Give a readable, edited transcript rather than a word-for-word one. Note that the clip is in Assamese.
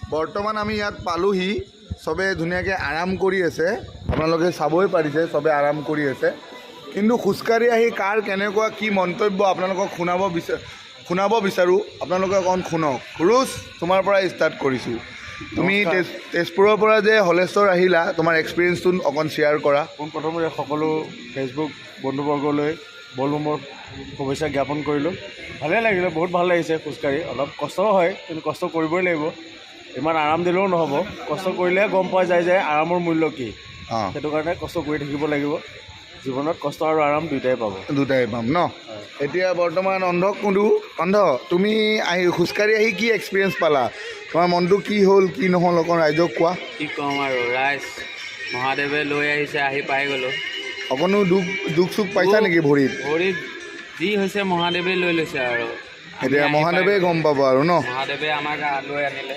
বৰ্তমান আমি ইয়াত পালোহি চবে ধুনীয়াকৈ আৰাম কৰি আছে আপোনালোকে চাবই পাৰিছে চবে আৰাম কৰি আছে কিন্তু খোজকাঢ়ি আহি কাৰ কেনেকুৱা কি মন্তব্য আপোনালোকক শুনাব বিচাৰোঁ আপোনালোকে অকণ শুনক ৰুজ তোমাৰ পৰা ষ্টাৰ্ট কৰিছোঁ তুমি তেজপুৰৰ পৰা যে হলেশ্বৰ আহিলা তোমাৰ এক্সপিৰিয়েঞ্চটো অকণ শ্বেয়াৰ কৰা পোনপ্ৰথমে সকলো ফেচবুক বন্ধুবৰ্গলৈ বলবমৰ শুভেচ্ছা জ্ঞাপন কৰিলোঁ ভালেই লাগিলে বহুত ভাল লাগিছে খোজকাঢ়ি অলপ কষ্টও হয় কিন্তু কষ্ট কৰিবই লাগিব ইমান আৰাম দিলেও নহ'ব কষ্ট কৰিলেহে গম পোৱা যায় যে আৰামৰ মূল্য কি সেইটো কাৰণে কষ্ট কৰি থাকিব লাগিব জীৱনত কষ্ট আৰু আৰাম দুটাই পাম ন এতিয়া বৰ্তমান অন্ধক সুধোঁ অন্ধ তুমি খোজকাঢ়ি আহি কি এক্সপিৰিয়েঞ্চ পালা তোমাৰ মনটো কি হ'ল কি নহ'ল অকণ ৰাইজক কোৱা কি ক'ম আৰু ৰাইজ মহাদেৱে লৈ আহিছে আহি পাই গ'লোঁ অকণো দুখ চুখ পাইছা নেকি ভৰিত যি হৈছে মহাদেৱে লৈ লৈছে আৰু এতিয়া মহাদেৱে গম পাব আৰু ন মহাদেৱে আমাক লৈ আনিলে